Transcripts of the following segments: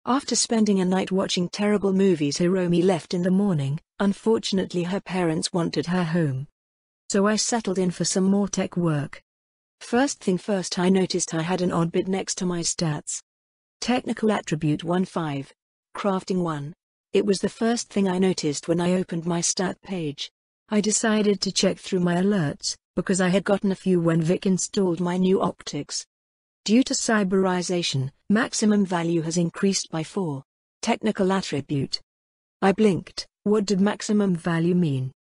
After spending a night watching terrible movies, Hiromi left in the morning. Unfortunately, her parents wanted her home. So I settled in for some more tech work. First thing first, I noticed I had an odd bit next to my stats. Technical attribute 1-5. Crafting 1. It was the first thing I noticed when I opened my stat page. I decided to check through my alerts, because I had gotten a few when Vic installed my new optics. Due to cyberization, maximum value has increased by 4. Technical attribute. I blinked. What did maximum value mean?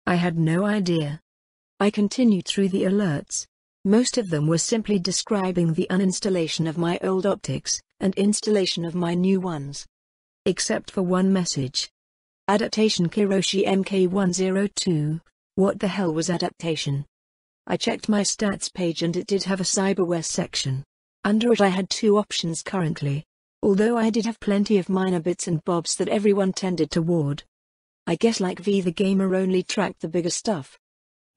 I had no idea. I continued through the alerts. Most of them were simply describing the uninstallation of my old optics, and installation of my new ones. Except for one message. Adaptation Kiroshi MK102. What the hell was adaptation? I checked my stats page and it did have a cyberware section. Under it I had 2 options currently. Although I did have plenty of minor bits and bobs that everyone tended toward. I guess like V the gamer only tracked the bigger stuff.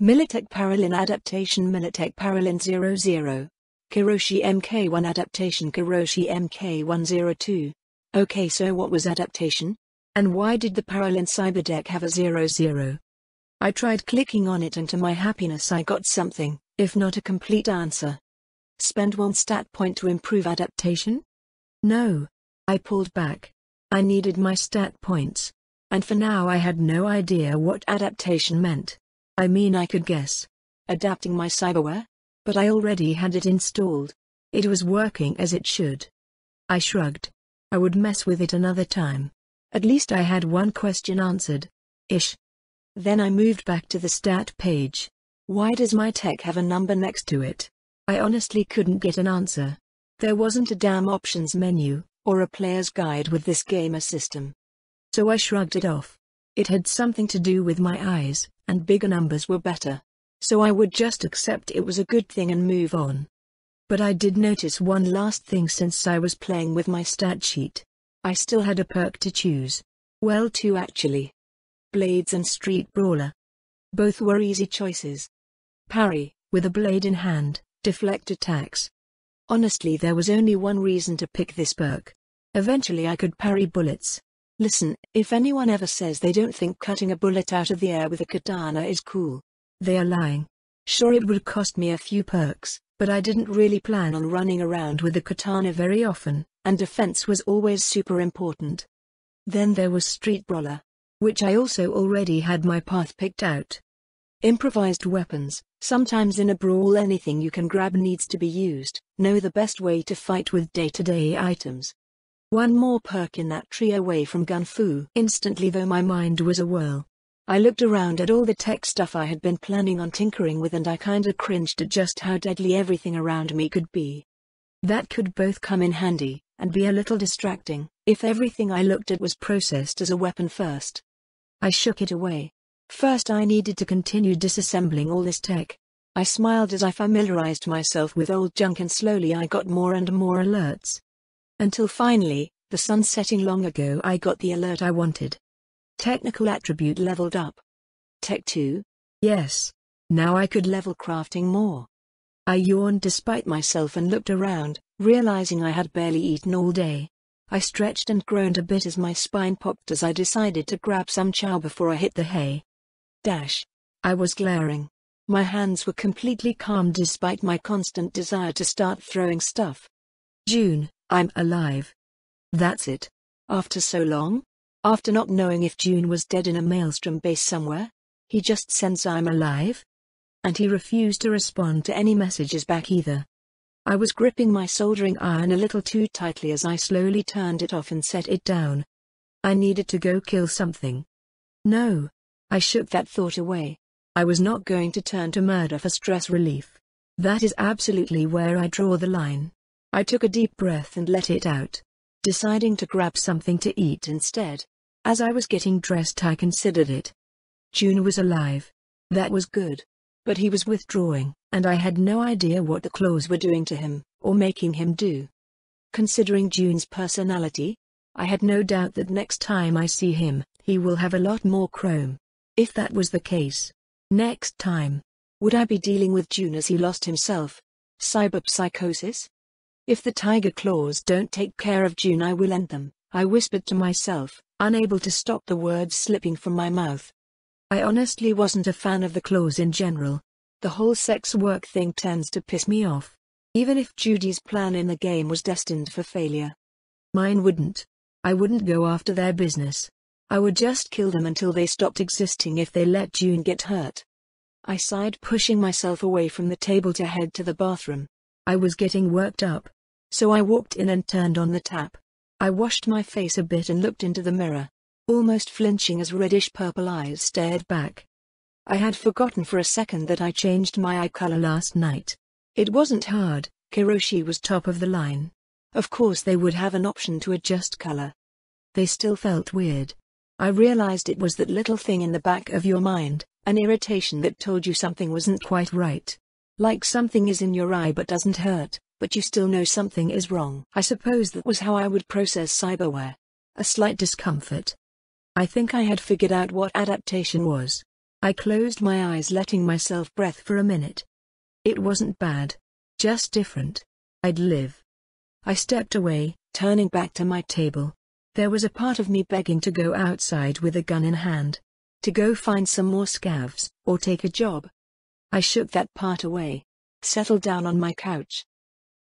Militech Paralin adaptation Militech Paralin 00. Kiroshi MK1 adaptation Kiroshi MK102. Okay, so what was adaptation? And why did the Paralin Cyberdeck have a 00? I tried clicking on it and to my happiness I got something, if not a complete answer. Spend 1 stat point to improve adaptation? No. I pulled back. I needed my stat points. And for now I had no idea what adaptation meant. I mean, I could guess. Adapting my cyberware? But I already had it installed. It was working as it should. I shrugged. I would mess with it another time. At least I had one question answered. Ish. Then I moved back to the stat page. Why does my tech have a number next to it? I honestly couldn't get an answer. There wasn't a damn options menu, or a player's guide with this gamer system. So I shrugged it off. It had something to do with my eyes, and bigger numbers were better. So I would just accept it was a good thing and move on. But I did notice one last thing since I was playing with my stat sheet. I still had a perk to choose. Well, 2 actually. Blades and Street Brawler. Both were easy choices. Parry, with a blade in hand, deflect attacks. Honestly, there was only one reason to pick this perk. Eventually I could parry bullets. Listen, if anyone ever says they don't think cutting a bullet out of the air with a katana is cool, they are lying. Sure, it would cost me a few perks, but I didn't really plan on running around with a katana very often, and defense was always super important. Then there was Street Brawler, which I also already had my path picked out. Improvised weapons. Sometimes in a brawl anything you can grab needs to be used. Know the best way to fight with day-to-day items. One more perk in that tree away from gun fu. Instantly though my mind was a whirl. I looked around at all the tech stuff I had been planning on tinkering with and I kinda cringed at just how deadly everything around me could be. That could both come in handy, and be a little distracting, if everything I looked at was processed as a weapon first. I shook it away. First I needed to continue disassembling all this tech. I smiled as I familiarized myself with old junk and slowly I got more and more alerts. Until finally, the sun setting long ago, I got the alert I wanted. Technical attribute leveled up. Tech 2? Yes. Now I could level crafting more. I yawned despite myself and looked around, realizing I had barely eaten all day. I stretched and groaned a bit as my spine popped as I decided to grab some chow before I hit the hay. I was glaring. My hands were completely calm despite my constant desire to start throwing stuff. June, I'm alive. That's it. After so long? After not knowing if June was dead in a maelstrom base somewhere? He just sends I'm alive? And he refused to respond to any messages back either. I was gripping my soldering iron a little too tightly as I slowly turned it off and set it down. I needed to go kill something. No. I shook that thought away. I was not going to turn to murder for stress relief. That is absolutely where I draw the line. I took a deep breath and let it out, deciding to grab something to eat instead. As I was getting dressed I considered it. June was alive. That was good. But he was withdrawing, and I had no idea what the claws were doing to him, or making him do. Considering June's personality, I had no doubt that next time I see him, he will have a lot more chrome. If that was the case, next time, would I be dealing with June as he lost himself? Cyberpsychosis? If the tiger claws don't take care of June, I will end them, I whispered to myself, unable to stop the words slipping from my mouth. I honestly wasn't a fan of the claws in general. The whole sex work thing tends to piss me off. Even if Judy's plan in the game was destined for failure, mine wouldn't. I wouldn't go after their business. I would just kill them until they stopped existing if they let June get hurt. I sighed, pushing myself away from the table to head to the bathroom. I was getting worked up. So I walked in and turned on the tap. I washed my face a bit and looked into the mirror, almost flinching as reddish-purple eyes stared back. I had forgotten for a second that I changed my eye color last night. It wasn't hard, Kiroshi was top of the line. Of course they would have an option to adjust color. They still felt weird. I realized it was that little thing in the back of your mind, an irritation that told you something wasn't quite right. Like something is in your eye but doesn't hurt, but you still know something is wrong. I suppose that was how I would process cyberware. A slight discomfort. I think I had figured out what adaptation was. I closed my eyes, letting myself breathe for a minute. It wasn't bad. Just different. I'd live. I stepped away, turning back to my table. There was a part of me begging to go outside with a gun in hand. To go find some more scavs, or take a job. I shook that part away. Settled down on my couch.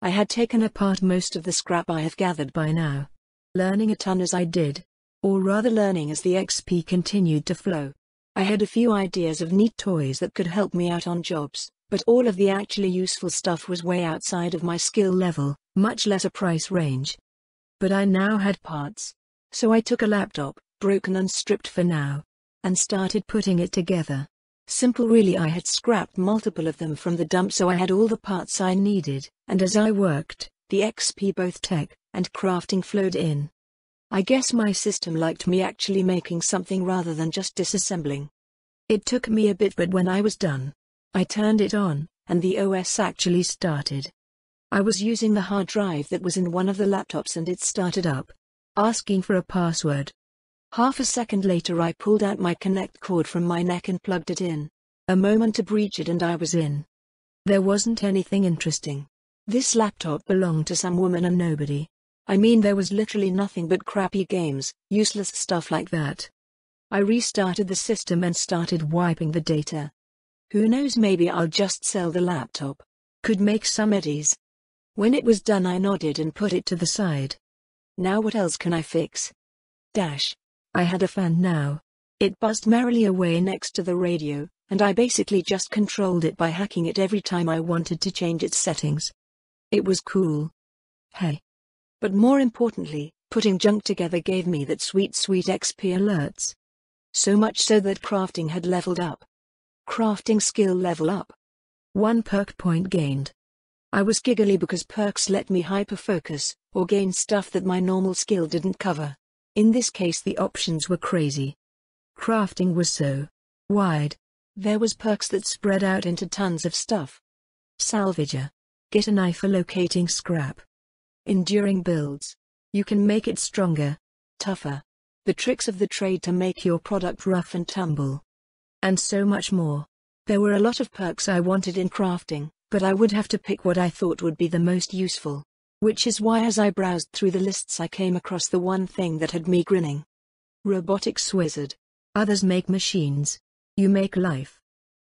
I had taken apart most of the scrap I have gathered by now. Learning a ton as I did. Or rather learning as the XP continued to flow. I had a few ideas of neat toys that could help me out on jobs, but all of the actually useful stuff was way outside of my skill level, much less a price range. But I now had parts. So I took a laptop, broken and stripped for now, and started putting it together. Simple really. I had scrapped multiple of them from the dump, so I had all the parts I needed, and as I worked, the XP, both tech and crafting, flowed in. I guess my system liked me actually making something rather than just disassembling. It took me a bit, but when I was done, I turned it on, and the OS actually started. I was using the hard drive that was in one of the laptops and it started up, asking for a password. Half a second later I pulled out my Connect cord from my neck and plugged it in. A moment to breach it and I was in. There wasn't anything interesting. This laptop belonged to some woman and nobody. I mean, there was literally nothing but crappy games, useless stuff like that. I restarted the system and started wiping the data. Who knows, maybe I'll just sell the laptop. Could make some eddies. When it was done I nodded and put it to the side. Now what else can I fix? I had a fan now. It buzzed merrily away next to the radio, and I basically just controlled it by hacking it every time I wanted to change its settings. It was cool. Hey. But more importantly, putting junk together gave me that sweet XP alerts. So much so that crafting had leveled up. Crafting skill level up. 1 perk point gained. I was giggly because perks let me hyper-focus, or gain stuff that my normal skill didn't cover. In this case the options were crazy. Crafting was so wide. There was perks that spread out into tons of stuff. Salvager. Get an eye for locating scrap. Enduring builds. You can make it stronger. Tougher. The tricks of the trade to make your product rough and tumble. And so much more. There were a lot of perks I wanted in crafting, but I would have to pick what I thought would be the most useful. Which is why as I browsed through the lists I came across the one thing that had me grinning. Robotics wizard. Others make machines. You make life.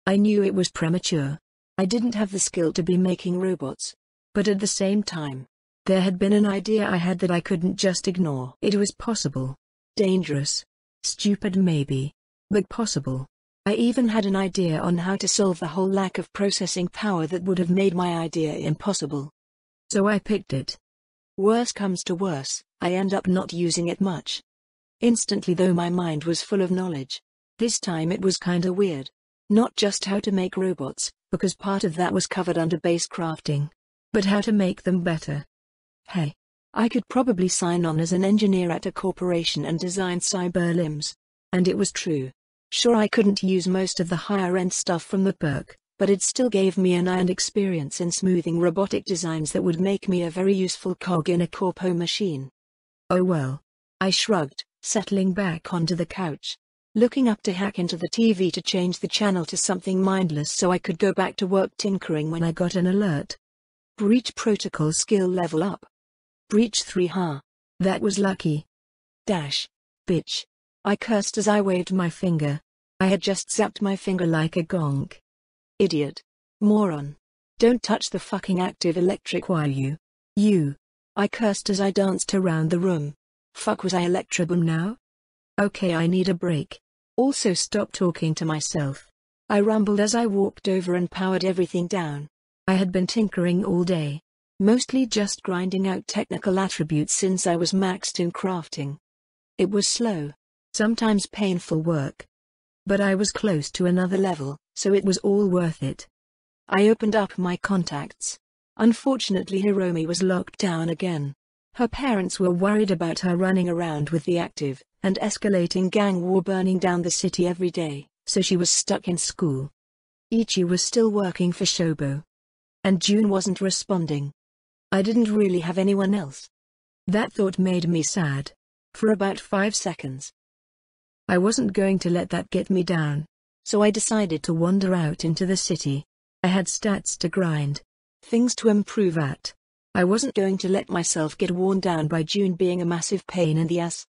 I knew it was premature. I didn't have the skill to be making robots. But at the same time, there had been an idea I had that I couldn't just ignore. It was possible. Dangerous. Stupid maybe. But possible. I even had an idea on how to solve the whole lack of processing power that would have made my idea impossible. So I picked it. Worse comes to worse, I end up not using it much. Instantly though my mind was full of knowledge. This time it was kinda weird. Not just how to make robots, because part of that was covered under base crafting. But how to make them better. Hey. I could probably sign on as an engineer at a corporation and design cyber limbs. And it was true. Sure, I couldn't use most of the higher-end stuff from the perk, but it still gave me an eye and experience in smoothing robotic designs that would make me a very useful cog in a corpo machine. Oh well. I shrugged, settling back onto the couch. Looking up to hack into the TV to change the channel to something mindless so I could go back to work tinkering when I got an alert. Breach protocol skill level up. Breach 3 ha. That was lucky. Dash. Bitch. I cursed as I waved my finger. I had just zapped my finger like a gonk. Idiot. Moron. Don't touch the fucking active electric wire you. I cursed as I danced around the room. Fuck, was I electroboom now? Okay, I need a break. Also stop talking to myself. I rumbled as I walked over and powered everything down. I had been tinkering all day. Mostly just grinding out technical attributes since I was maxed in crafting. It was slow. Sometimes painful work. But I was close to another level, so it was all worth it. I opened up my contacts. Unfortunately, Hiromi was locked down again. Her parents were worried about her running around with the active and escalating gang war burning down the city every day, so she was stuck in school. Ichi was still working for Shobo. And June wasn't responding. I didn't really have anyone else. That thought made me sad. For about 5 seconds. I wasn't going to let that get me down. So I decided to wander out into the city. I had stats to grind. Things to improve at. I wasn't going to let myself get worn down by June being a massive pain in the ass.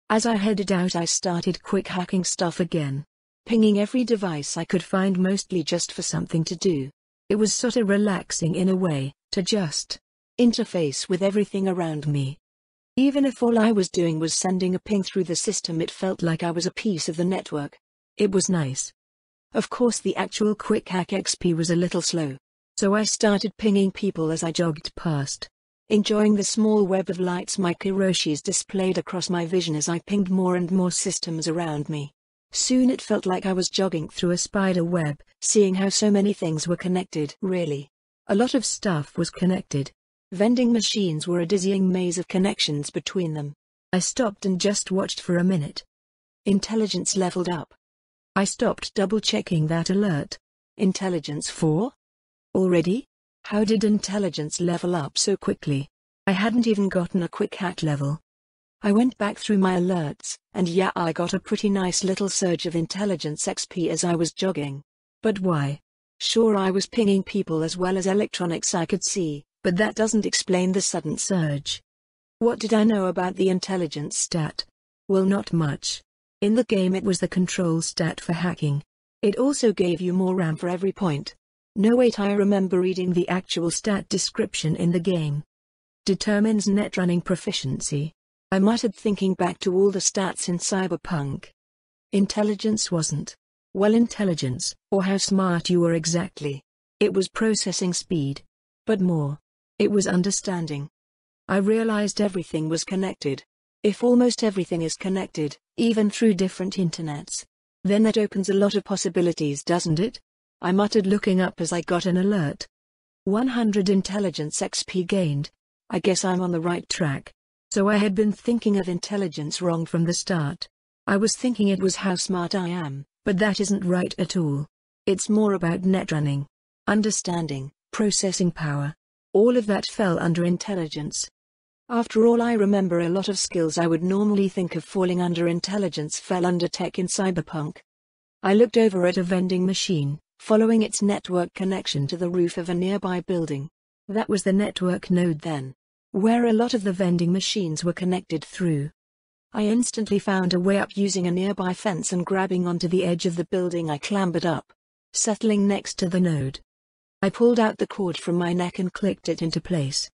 As I headed out, I started quick hacking stuff again. Pinging every device I could find, mostly just for something to do. It was sorta relaxing in a way, to just interface with everything around me. Even if all I was doing was sending a ping through the system, it felt like I was a piece of the network. It was nice. Of course, the actual quick hack XP was a little slow. So I started pinging people as I jogged past. Enjoying the small web of lights my Kiroshis displayed across my vision as I pinged more and more systems around me. Soon it felt like I was jogging through a spider web, seeing how so many things were connected. Really. A lot of stuff was connected. Vending machines were a dizzying maze of connections between them. I stopped and just watched for a minute. Intelligence leveled up. I stopped double-checking that alert. Intelligence 4? Already? How did intelligence level up so quickly? I hadn't even gotten a quick hack level. I went back through my alerts, and yeah, I got a pretty nice little surge of intelligence XP as I was jogging. But why? Sure, I was pinging people as well as electronics I could see, but that doesn't explain the sudden surge. What did I know about the intelligence stat? Well, not much. In the game it was the control stat for hacking. It also gave you more RAM for every point. No, wait, I remember reading the actual stat description in the game. Determines net running proficiency. I muttered, thinking back to all the stats in Cyberpunk. Intelligence wasn't. Well, intelligence, or how smart you were exactly. It was processing speed. But more. It was understanding. I realized everything was connected. If almost everything is connected, even through different internets, then that opens a lot of possibilities, doesn't it? I muttered, looking up as I got an alert. 100 intelligence XP gained. I guess I'm on the right track. So I had been thinking of intelligence wrong from the start. I was thinking it was how smart I am, but that isn't right at all. It's more about net running. Understanding, processing power. All of that fell under intelligence. After all, I remember a lot of skills I would normally think of falling under intelligence fell under tech in Cyberpunk. I looked over at a vending machine, following its network connection to the roof of a nearby building. That was the network node then, where a lot of the vending machines were connected through. I instantly found a way up using a nearby fence, and grabbing onto the edge of the building I clambered up, settling next to the node. I pulled out the cord from my neck and clicked it into place.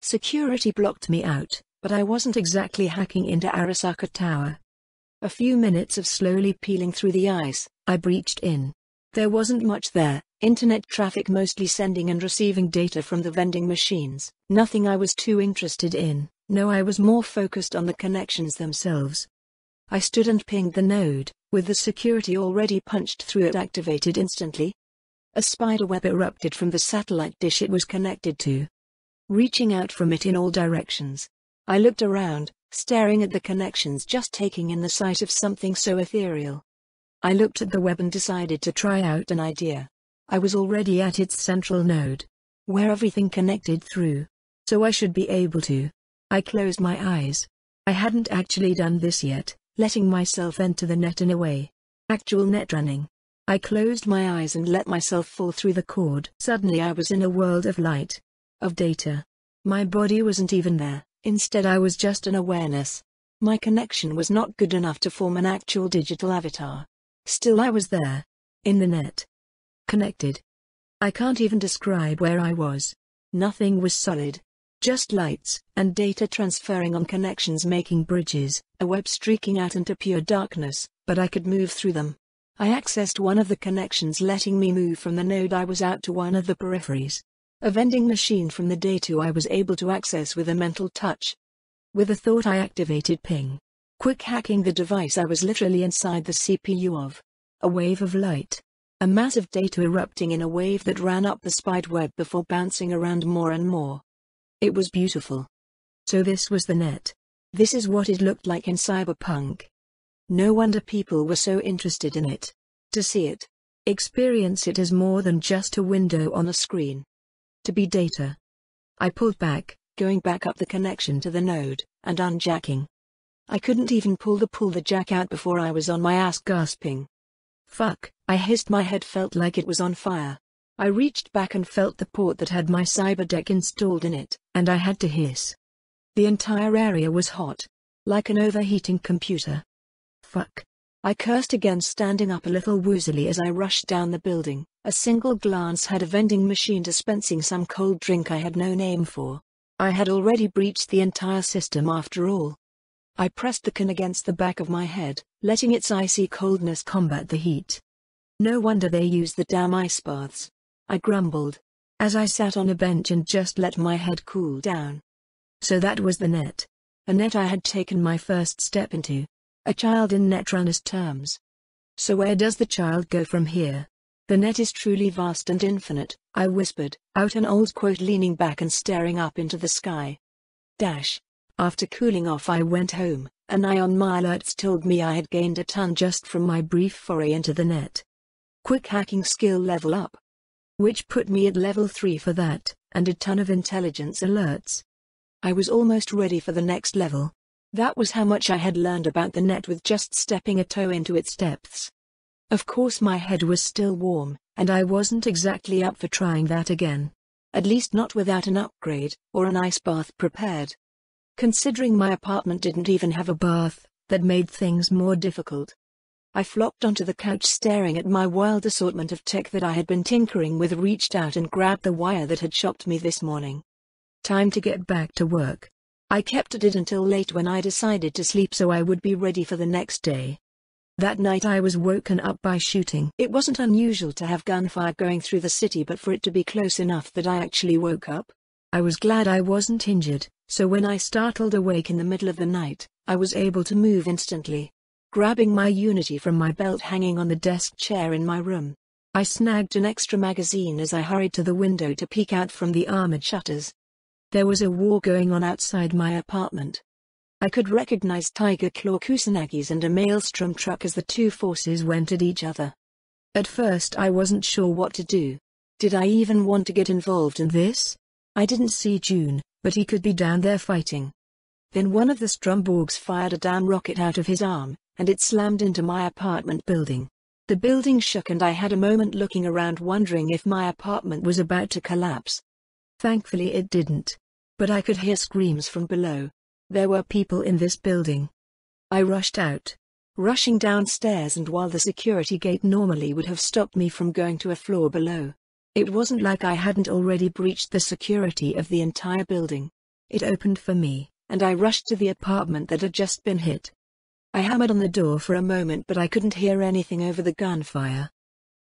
Security blocked me out, but I wasn't exactly hacking into Arasaka Tower. A few minutes of slowly peeling through the ice, I breached in. There wasn't much there, internet traffic mostly sending and receiving data from the vending machines, nothing I was too interested in. No, I was more focused on the connections themselves. I stood and pinged the node, with the security already punched through it activated instantly. A spiderweb erupted from the satellite dish it was connected to, reaching out from it in all directions. I looked around, staring at the connections, just taking in the sight of something so ethereal. I looked at the web and decided to try out an idea. I was already at its central node, where everything connected through, so I should be able to. I closed my eyes. I hadn't actually done this yet, letting myself enter the net in a way. Actual net running. I closed my eyes and let myself fall through the cord. Suddenly I was in a world of light. of data. My body wasn't even there, instead I was just an awareness. My connection was not good enough to form an actual digital avatar. Still I was there. In the net. Connected. I can't even describe where I was. Nothing was solid. Just lights and data transferring on connections, making bridges, a web streaking out into pure darkness, but I could move through them. I accessed one of the connections, letting me move from the node I was out to one of the peripheries. A vending machine from the day 2 I was able to access with a mental touch. With a thought I activated ping. Quick hacking the device. I was literally inside the CPU of a wave of light. A massive data erupting in a wave that ran up the spider web before bouncing around more and more. It was beautiful. So this was the net. This is what it looked like in Cyberpunk. No wonder people were so interested in it. To see it, experience it as more than just a window on a screen. To be data. I pulled back, going back up the connection to the node, and unjacking. I couldn't even pull the jack out before I was on my ass gasping. Fuck, I hissed. My head felt like it was on fire. I reached back and felt the port that had my cyberdeck installed in it, and I had to hiss. The entire area was hot. Like an overheating computer. Fuck. I cursed again, standing up a little woozily as I rushed down the building. A single glance had a vending machine dispensing some cold drink I had no name for. I had already breached the entire system after all. I pressed the can against the back of my head, letting its icy coldness combat the heat. No wonder they use the damn ice baths. I grumbled, as I sat on a bench and just let my head cool down. So that was the net. A net I had taken my first step into. A child in Netrunner's terms. So where does the child go from here? The net is truly vast and infinite, I whispered, out an old quote, leaning back and staring up into the sky. After cooling off I went home. An eye on my alerts told me I had gained a ton just from my brief foray into the net. Quick hacking skill level up. Which put me at level 3 for that, and a ton of intelligence alerts. I was almost ready for the next level. That was how much I had learned about the net with just stepping a toe into its depths. Of course my head was still warm, and I wasn't exactly up for trying that again. At least not without an upgrade, or an ice bath prepared. Considering my apartment didn't even have a bath, that made things more difficult. I flopped onto the couch staring at my wild assortment of tech that I had been tinkering with, reached out and grabbed the wire that had shocked me this morning. Time to get back to work. I kept at it until late when I decided to sleep so I would be ready for the next day. That night I was woken up by shooting. It wasn't unusual to have gunfire going through the city, but for it to be close enough that I actually woke up. I was glad I wasn't injured, so when I startled awake in the middle of the night, I was able to move instantly. Grabbing my Unity from my belt hanging on the desk chair in my room, I snagged an extra magazine as I hurried to the window to peek out from the armored shutters. There was a war going on outside my apartment. I could recognize Tiger Claw Kusanagis and a Maelstrom truck as the two forces went at each other. At first I wasn't sure what to do. Did I even want to get involved in this? I didn't see June, but he could be down there fighting. Then one of the Stromborgs fired a damn rocket out of his arm, and it slammed into my apartment building. The building shook and I had a moment looking around wondering if my apartment was about to collapse. Thankfully it didn't. But I could hear screams from below. There were people in this building. I rushed out. Rushing downstairs, and while the security gate normally would have stopped me from going to a floor below, it wasn't like I hadn't already breached the security of the entire building. It opened for me, and I rushed to the apartment that had just been hit. I hammered on the door for a moment, but I couldn't hear anything over the gunfire.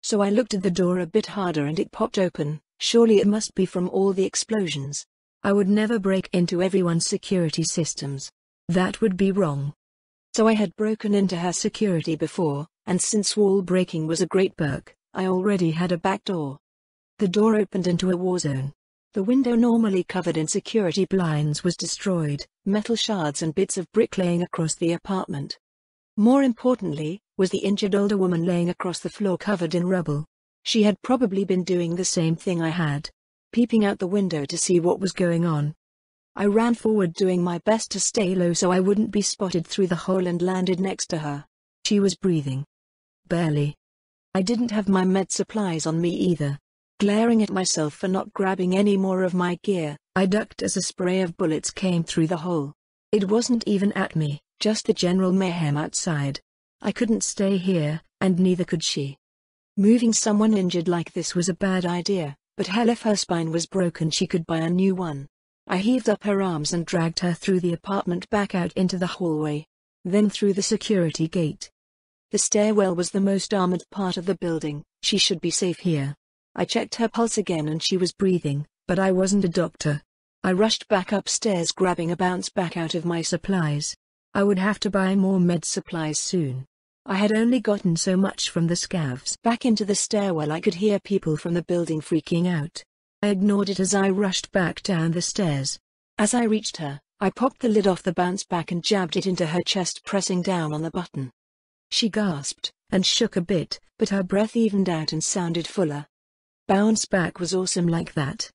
So I looked at the door a bit harder and it popped open. Surely it must be from all the explosions. I would never break into everyone's security systems. That would be wrong. So I had broken into her security before, and since wall breaking was a great perk, I already had a back door. The door opened into a war zone. The window normally covered in security blinds was destroyed, metal shards and bits of brick laying across the apartment. More importantly, was the injured older woman laying across the floor covered in rubble. She had probably been doing the same thing I had, peeping out the window to see what was going on. I ran forward, doing my best to stay low so I wouldn't be spotted through the hole, and landed next to her. She was breathing. Barely. I didn't have my med supplies on me either. Glaring at myself for not grabbing any more of my gear, I ducked as a spray of bullets came through the hole. It wasn't even at me, just the general mayhem outside. I couldn't stay here, and neither could she. Moving someone injured like this was a bad idea, but hell, if her spine was broken she could buy a new one. I heaved up her arms and dragged her through the apartment back out into the hallway, then through the security gate. The stairwell was the most armored part of the building. She should be safe here. I checked her pulse again and she was breathing, but I wasn't a doctor. I rushed back upstairs grabbing a bounce back out of my supplies. I would have to buy more med supplies soon. I had only gotten so much from the scavs. Back into the stairwell I could hear people from the building freaking out. I ignored it as I rushed back down the stairs. As I reached her, I popped the lid off the bounce back and jabbed it into her chest, pressing down on the button. She gasped and shook a bit, but her breath evened out and sounded fuller. Bounce back was awesome like that.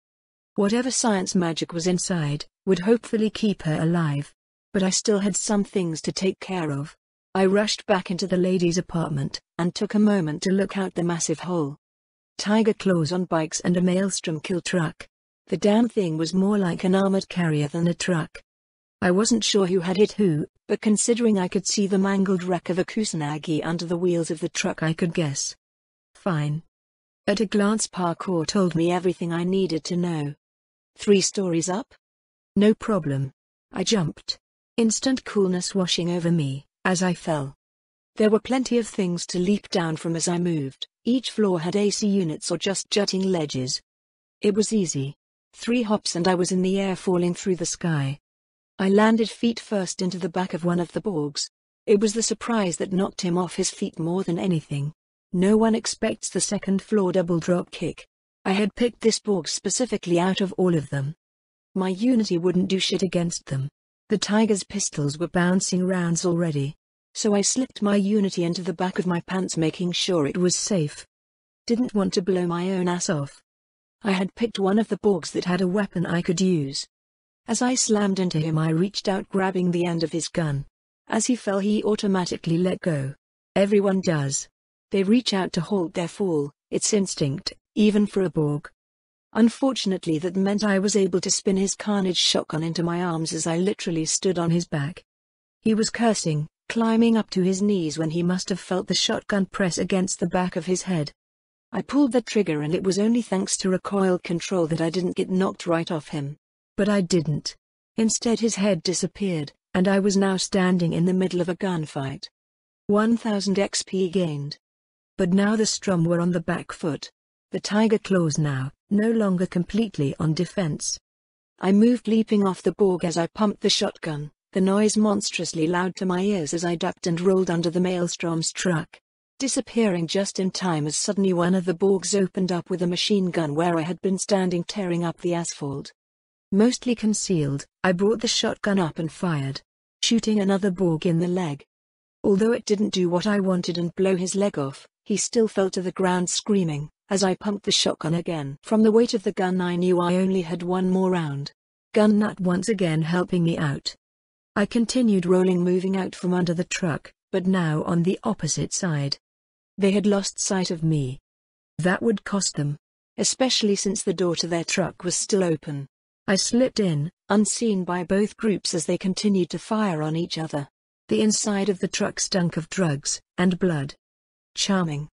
Whatever science magic was inside would hopefully keep her alive. But I still had some things to take care of. I rushed back into the lady's apartment and took a moment to look out the massive hole. Tiger claws on bikes and a maelstrom kill truck. The damn thing was more like an armored carrier than a truck. I wasn't sure who had hit who, but considering I could see the mangled wreck of a Kusanagi under the wheels of the truck, I could guess. Fine. At a glance, parkour told me everything I needed to know. 3 stories up? No problem. I jumped. Instant coolness washing over me as I fell. There were plenty of things to leap down from as I moved. Each floor had AC units or just jutting ledges. It was easy. 3 hops and I was in the air, falling through the sky. I landed feet first into the back of one of the Borgs. It was the surprise that knocked him off his feet more than anything. No one expects the second floor double drop kick. I had picked this Borg specifically out of all of them. My Unity wouldn't do shit against them. The Tiger's pistols were bouncing rounds already. So I slipped my Unity into the back of my pants, making sure it was safe. Didn't want to blow my own ass off. I had picked one of the Borgs that had a weapon I could use. As I slammed into him, I reached out, grabbing the end of his gun. As he fell, he automatically let go. Everyone does. They reach out to halt their fall, it's instinct, even for a Borg. Unfortunately, that meant I was able to spin his Carnage shotgun into my arms as I literally stood on his back. He was cursing, climbing up to his knees when he must have felt the shotgun press against the back of his head. I pulled the trigger and it was only thanks to recoil control that I didn't get knocked right off him. But I didn't. Instead, his head disappeared, and I was now standing in the middle of a gunfight. 1000 XP gained. But now the Strum were on the back foot. The Tiger claws now, no longer completely on defense. I moved, leaping off the Borg as I pumped the shotgun, the noise monstrously loud to my ears as I ducked and rolled under the Maelstrom's truck, disappearing just in time as suddenly one of the Borgs opened up with a machine gun where I had been standing, tearing up the asphalt. Mostly concealed, I brought the shotgun up and fired, shooting another Borg in the leg. Although it didn't do what I wanted and blow his leg off, he still fell to the ground screaming. As I pumped the shotgun again, from the weight of the gun I knew I only had one more round. Gun nut once again helping me out. I continued rolling, moving out from under the truck, but now on the opposite side. They had lost sight of me. That would cost them. Especially since the door to their truck was still open. I slipped in, unseen by both groups as they continued to fire on each other. The inside of the truck stunk of drugs and blood. Charming.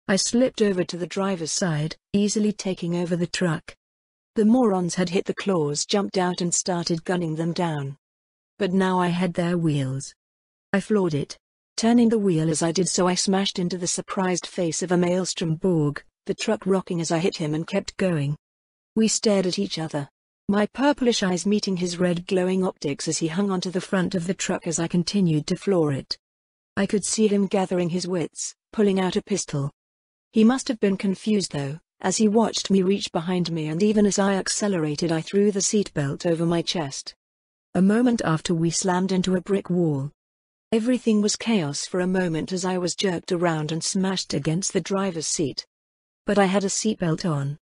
I slipped over to the driver's side, easily taking over the truck. The morons had hit the claws, jumped out and started gunning them down. But now I had their wheels. I floored it. Turning the wheel as I did so, I smashed into the surprised face of a Maelstrom Borg, the truck rocking as I hit him, and kept going. We stared at each other. My purplish eyes meeting his red glowing optics as he hung onto the front of the truck as I continued to floor it. I could see him gathering his wits, pulling out a pistol. He must have been confused though, as he watched me reach behind me, and even as I accelerated I threw the seatbelt over my chest. A moment after we slammed into a brick wall. Everything was chaos for a moment as I was jerked around and smashed against the driver's seat. But I had a seatbelt on.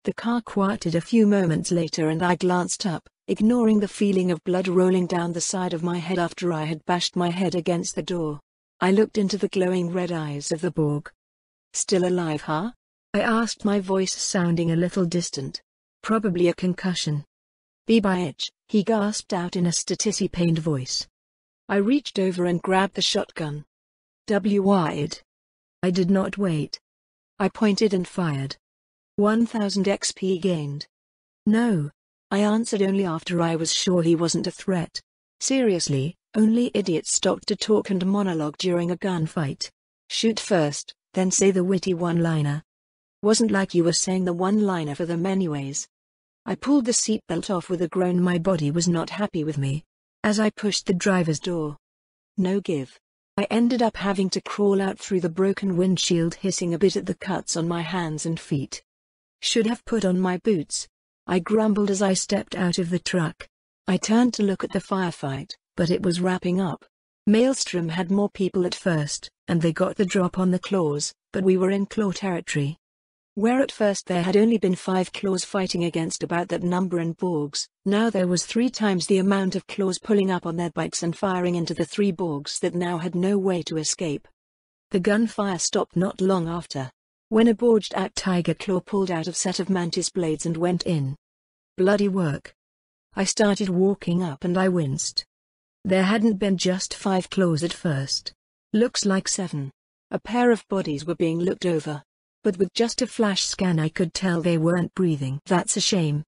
The car quieted a few moments later and I glanced up, ignoring the feeling of blood rolling down the side of my head after I had bashed my head against the door. I looked into the glowing red eyes of the Borg. Still alive, huh? I asked, my voice sounding a little distant. Probably a concussion. B-bitch, he gasped out in a statisty-pained voice. I reached over and grabbed the shotgun. W-wide. I did not wait. I pointed and fired. 1000 XP gained. No. I answered only after I was sure he wasn't a threat. Seriously, only idiots stop to talk and monologue during a gunfight. Shoot first, then say the witty one-liner. Wasn't like you were saying the one-liner for them anyways. I pulled the seatbelt off with a groan. My body was not happy with me. As I pushed the driver's door. No give. I ended up having to crawl out through the broken windshield, hissing a bit at the cuts on my hands and feet. Should have put on my boots, I grumbled as I stepped out of the truck. I turned to look at the firefight, but it was wrapping up. Maelstrom had more people at first, and they got the drop on the claws, but we were in claw territory. Where at first there had only been 5 claws fighting against about that number in Borgs, now there was 3 times the amount of claws pulling up on their bikes and firing into the 3 Borgs that now had no way to escape. The gunfire stopped not long after, when a gorged-out tiger claw pulled out a set of mantis blades and went in. Bloody work. I started walking up and I winced. There hadn't been just 5 claws at first. Looks like 7. A pair of bodies were being looked over. But with just a flash scan I could tell they weren't breathing. That's a shame.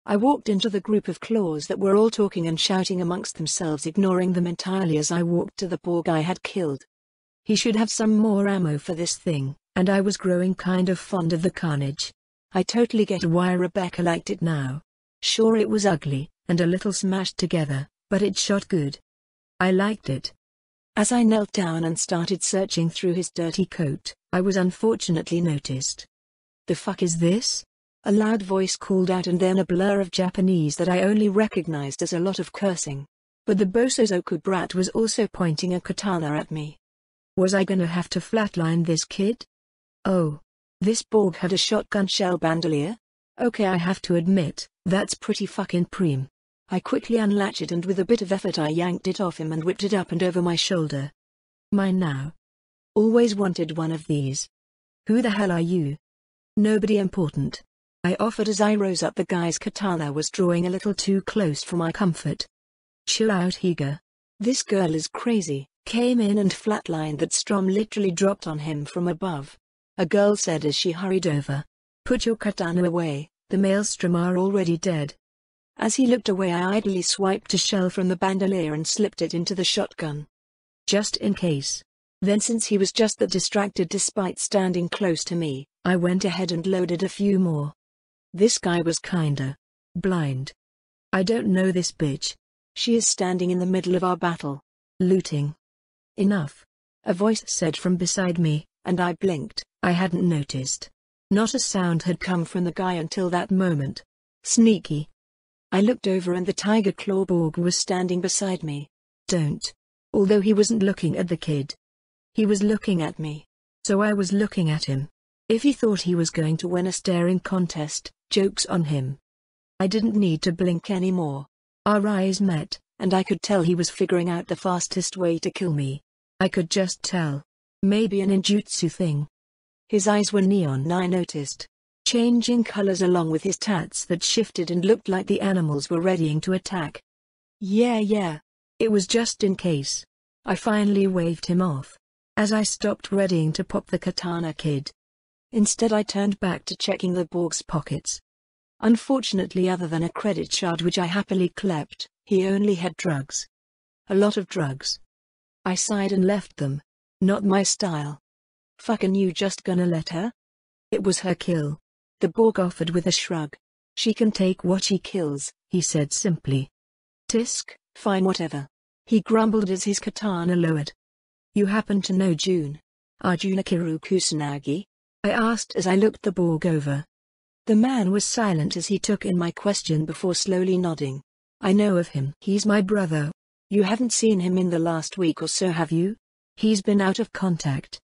I walked into the group of claws that were all talking and shouting amongst themselves, ignoring them entirely as I walked to the Borg I had killed. He should have some more ammo for this thing, and I was growing kind of fond of the carnage. I totally get why Rebecca liked it now. Sure, it was ugly, and a little smashed together, but it shot good. I liked it. As I knelt down and started searching through his dirty coat, I was unfortunately noticed. The fuck is this? A loud voice called out, and then a blur of Japanese that I only recognized as a lot of cursing. But the Bosozoku brat was also pointing a katana at me. Was I gonna have to flatline this kid? Oh. This Borg had a shotgun shell bandolier? Okay, I have to admit, that's pretty fucking preem. I quickly unlatched it and with a bit of effort I yanked it off him and whipped it up and over my shoulder. Mine now. Always wanted one of these. Who the hell are you? Nobody important. I offered as I rose up. The guy's katana was drawing a little too close for my comfort. Chill out, Higa. This girl is crazy. Came in and flatlined that Strom literally dropped on him from above. A girl said as she hurried over. Put your katana away, the Maelstrom are already dead. As he looked away I idly swiped a shell from the bandolier and slipped it into the shotgun. Just in case. Then since he was just that distracted despite standing close to me, I went ahead and loaded a few more. This guy was kinda blind. I don't know this bitch. She is standing in the middle of our battle. Looting. Enough. A voice said from beside me, and I blinked. I hadn't noticed. Not a sound had come from the guy until that moment. Sneaky. I looked over and the Tiger Claw Borg was standing beside me. Don't. Although he wasn't looking at the kid. He was looking at me. So I was looking at him. If he thought he was going to win a staring contest, joke's on him. I didn't need to blink anymore. Our eyes met, and I could tell he was figuring out the fastest way to kill me. I could just tell. Maybe an ninjutsu thing. His eyes were neon, I noticed. Changing colors along with his tats that shifted and looked like the animals were readying to attack. Yeah. It was just in case. I finally waved him off. As I stopped readying to pop the katana kid. Instead I turned back to checking the Borg's pockets. Unfortunately, other than a credit card which I happily clept, he only had drugs. A lot of drugs. I sighed and left them. Not my style. Fucking you just gonna let her? It was her kill. The Borg offered with a shrug. She can take what she kills, he said simply. Tisk, fine whatever. He grumbled as his katana lowered. You happen to know June? Arjuna Kiru Kusanagi? I asked as I looked the Borg over. The man was silent as he took in my question before slowly nodding. I know of him. He's my brother. You haven't seen him in the last week or so, have you? He's been out of contact.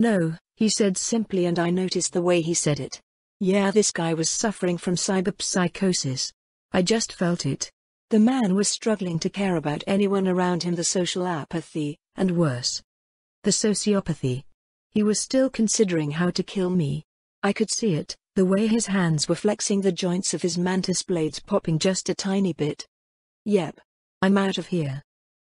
No, he said simply, and I noticed the way he said it. Yeah, this guy was suffering from cyberpsychosis. I just felt it. The man was struggling to care about anyone around him, the social apathy, and worse. The sociopathy. He was still considering how to kill me. I could see it, the way his hands were flexing, the joints of his mantis blades popping just a tiny bit. Yep. I'm out of here.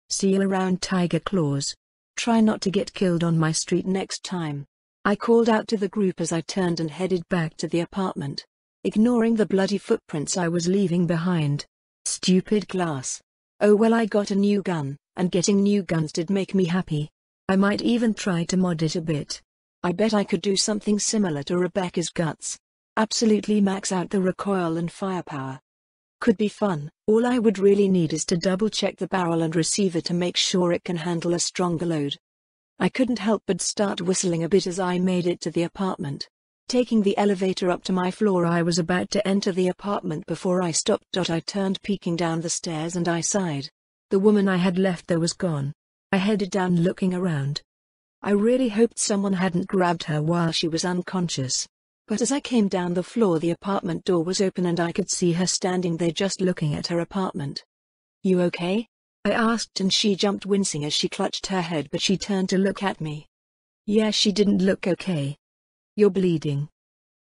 See you around, Tiger Claws. Try not to get killed on my street next time. I called out to the group as I turned and headed back to the apartment, ignoring the bloody footprints I was leaving behind. Stupid glass. Oh well, I got a new gun, and getting new guns did make me happy. I might even try to mod it a bit. I bet I could do something similar to Rebecca's guts. Absolutely max out the recoil and firepower. Could be fun. All I would really need is to double check the barrel and receiver to make sure it can handle a stronger load. I couldn't help but start whistling a bit as I made it to the apartment. Taking the elevator up to my floor, I was about to enter the apartment before I stopped. I turned, peeking down the stairs, and I sighed. The woman I had left there was gone. I headed down, looking around. I really hoped someone hadn't grabbed her while she was unconscious. But as I came down the floor, the apartment door was open and I could see her standing there just looking at her apartment. "You okay?" I asked, and she jumped, wincing as she clutched her head, but she turned to look at me. Yeah, she didn't look okay. "You're bleeding."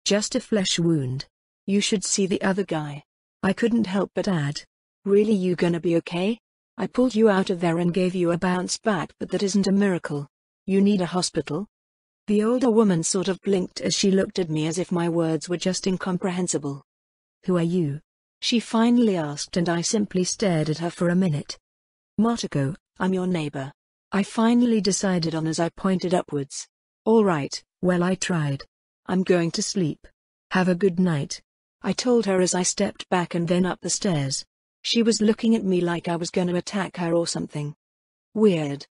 "Just a flesh wound. You should see the other guy." I couldn't help but add. "Really, you gonna be okay? I pulled you out of there and gave you a bounce back, but that isn't a miracle. You need a hospital?" The older woman sort of blinked as she looked at me as if my words were just incomprehensible. "Who are you?" she finally asked, and I simply stared at her for a minute. "Motoko, I'm your neighbor," I finally decided on as I pointed upwards. "All right, well, I tried. I'm going to sleep. Have a good night," I told her as I stepped back and then up the stairs. She was looking at me like I was gonna attack her or something. Weird.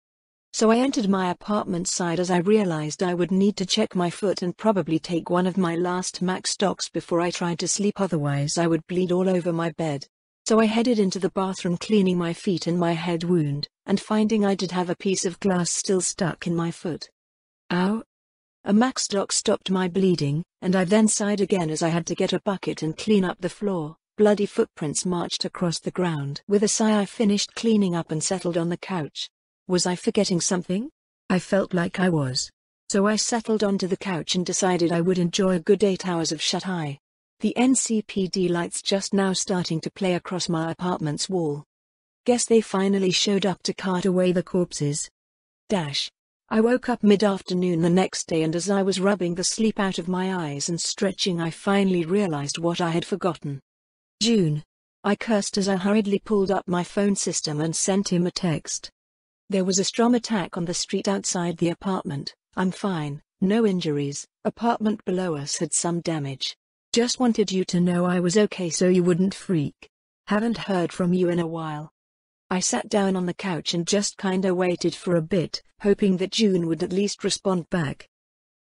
So I entered my apartment side as I realized I would need to check my foot and probably take one of my last max stocks before I tried to sleep, otherwise I would bleed all over my bed. So I headed into the bathroom, cleaning my feet and my head wound, and finding I did have a piece of glass still stuck in my foot. Ow! A max stock stopped my bleeding, and I then sighed again as I had to get a bucket and clean up the floor. Bloody footprints marched across the ground. With a sigh, I finished cleaning up and settled on the couch. Was I forgetting something? I felt like I was. So I settled onto the couch and decided I would enjoy a good 8 hours of shut-eye. The NCPD lights just now starting to play across my apartment's wall. Guess they finally showed up to cart away the corpses. I woke up mid-afternoon the next day, and as I was rubbing the sleep out of my eyes and stretching, I finally realized what I had forgotten. June. I cursed as I hurriedly pulled up my phone system and sent him a text. There was a strong attack on the street outside the apartment. I'm fine, no injuries. Apartment below us had some damage. Just wanted you to know I was okay so you wouldn't freak. Haven't heard from you in a while. I sat down on the couch and just kinda waited for a bit, hoping that June would at least respond back.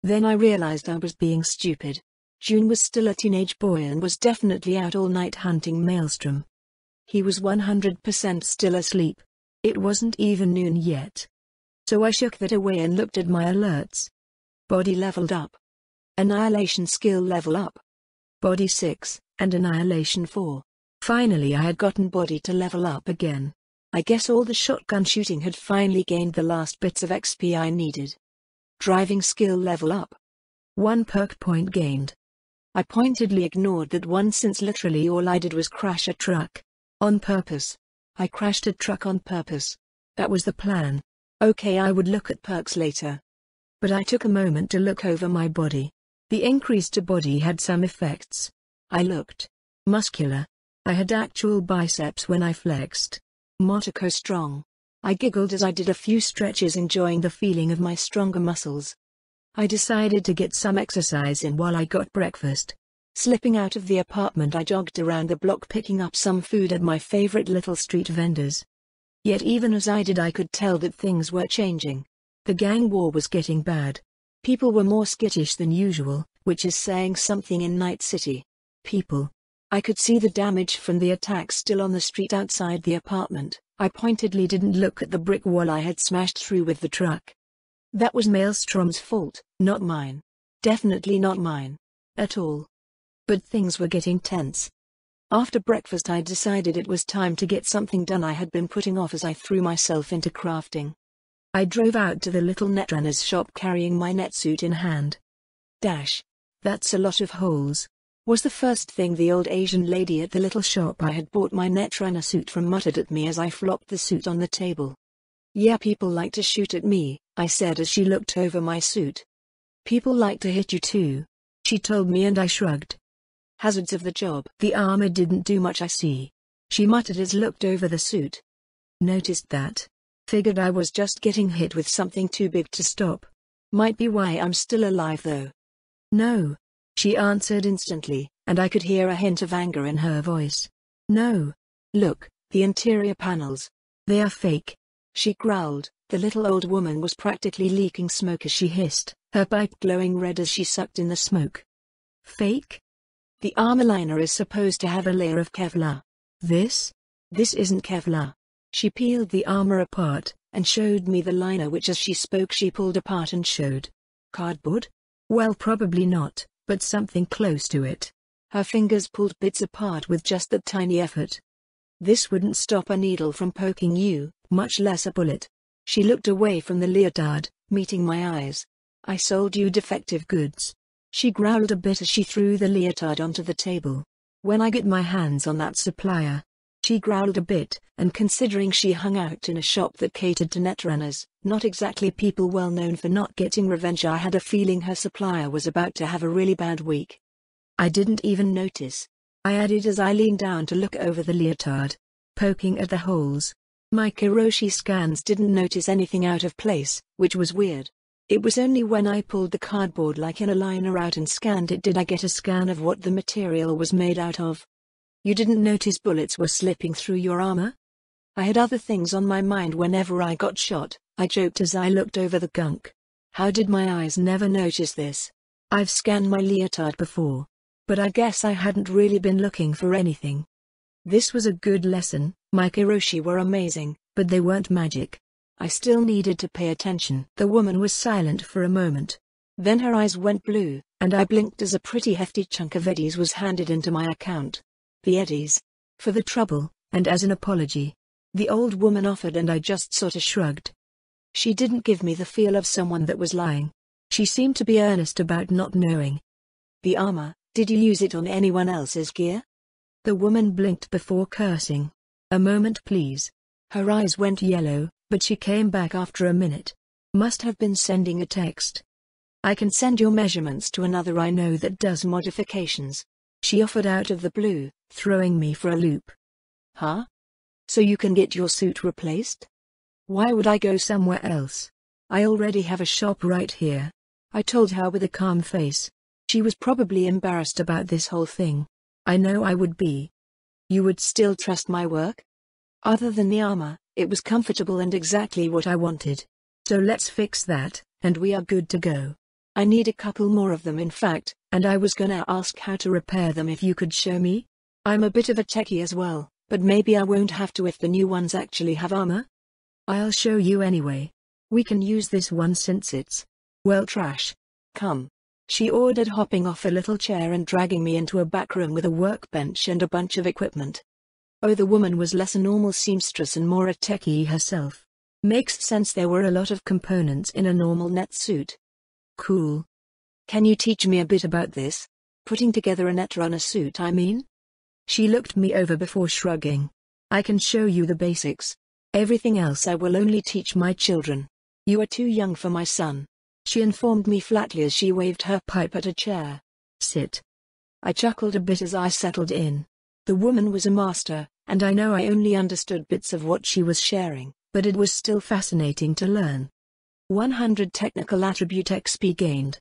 Then I realized I was being stupid. June was still a teenage boy and was definitely out all night hunting Maelstrom. He was 100% still asleep. It wasn't even noon yet. So I shook that away and looked at my alerts. Body leveled up. Annihilation skill level up. Body 6, and Annihilation 4. Finally I had gotten body to level up again. I guess all the shotgun shooting had finally gained the last bits of XP I needed. Driving skill level up. 1 perk point gained. I pointedly ignored that one since literally all I did was crash a truck. On purpose. I crashed a truck on purpose. That was the plan. Okay, I would look at perks later. But I took a moment to look over my body. The increase to body had some effects. I looked muscular. I had actual biceps when I flexed. Motoko strong. I giggled as I did a few stretches, enjoying the feeling of my stronger muscles. I decided to get some exercise in while I got breakfast. Slipping out of the apartment, I jogged around the block picking up some food at my favorite little street vendors. Yet even as I did, I could tell that things were changing. The gang war was getting bad. People were more skittish than usual, which is saying something in Night City. People. I could see the damage from the attacks still on the street outside the apartment. I pointedly didn't look at the brick wall I had smashed through with the truck. That was Maelstrom's fault, not mine. Definitely not mine. At all. But things were getting tense. After breakfast I decided it was time to get something done I had been putting off as I threw myself into crafting. I drove out to the little netrunner's shop carrying my netsuit in hand. That's a lot of holes," was the first thing the old Asian lady at the little shop I had bought my Netrunner suit from muttered at me as I flopped the suit on the table. "Yeah, people like to shoot at me," I said as she looked over my suit. "People like to hit you too," she told me, and I shrugged. "Hazards of the job." "The armor didn't do much, I see," she muttered as looked over the suit. "Noticed that. Figured I was just getting hit with something too big to stop. Might be why I'm still alive though." "No," she answered instantly, and I could hear a hint of anger in her voice. "No. Look, the interior panels. They are fake," she growled. The little old woman was practically leaking smoke as she hissed, her pipe glowing red as she sucked in the smoke. "Fake? The armor liner is supposed to have a layer of Kevlar. This isn't Kevlar." She peeled the armor apart, and showed me the liner, which as she spoke she pulled apart and showed. "Cardboard? Well, probably not, but something close to it." Her fingers pulled bits apart with just that tiny effort. "This wouldn't stop a needle from poking you, much less a bullet." She looked away from the leotard, meeting my eyes. "I sold you defective goods." She growled a bit as she threw the leotard onto the table. "When I get my hands on that supplier." She growled a bit, and considering she hung out in a shop that catered to Netrunners, not exactly people well known for not getting revenge, I had a feeling her supplier was about to have a really bad week. "I didn't even notice," I added as I leaned down to look over the leotard, poking at the holes. My Kiroshi scans didn't notice anything out of place, which was weird. It was only when I pulled the cardboard like in a liner out and scanned it did I get a scan of what the material was made out of. "You didn't notice bullets were slipping through your armor?" "I had other things on my mind whenever I got shot," I joked as I looked over the gunk. "How did my eyes never notice this? I've scanned my leotard before. But I guess I hadn't really been looking for anything." This was a good lesson. My Kiroshi were amazing, but they weren't magic. I still needed to pay attention. The woman was silent for a moment. Then her eyes went blue, and I blinked as a pretty hefty chunk of eddies was handed into my account. "The eddies. For the trouble, and as an apology," the old woman offered, and I just sorta shrugged. She didn't give me the feel of someone that was lying. She seemed to be earnest about not knowing. "The armor, did you use it on anyone else's gear?" The woman blinked before cursing. "A moment please." Her eyes went yellow, but she came back after a minute. "Must have been sending a text. I can send your measurements to another I know that does modifications," she offered out of the blue, throwing me for a loop. "Huh? So you can get your suit replaced?" "Why would I go somewhere else? I already have a shop right here," I told her with a calm face. She was probably embarrassed about this whole thing. I know I would be. "You would still trust my work?" "Other than the armor, it was comfortable and exactly what I wanted. So let's fix that, and we are good to go. I need a couple more of them in fact, and I was gonna ask how to repair them if you could show me. I'm a bit of a techie as well, but maybe I won't have to if the new ones actually have armor." "I'll show you anyway. We can use this one since it's, well, trash. Come." She ordered, hopping off a little chair and dragging me into a back room with a workbench and a bunch of equipment. Oh, the woman was less a normal seamstress and more a techie herself. Makes sense, there were a lot of components in a normal net suit. Cool. "Can you teach me a bit about this? Putting together a Netrunner suit, I mean?" She looked me over before shrugging. "I can show you the basics. Everything else I will only teach my children. You are too young for my son," she informed me flatly as she waved her pipe at a chair. "Sit." I chuckled a bit as I settled in. The woman was a master, and I know I only understood bits of what she was sharing, but it was still fascinating to learn. 100 technical attribute XP gained.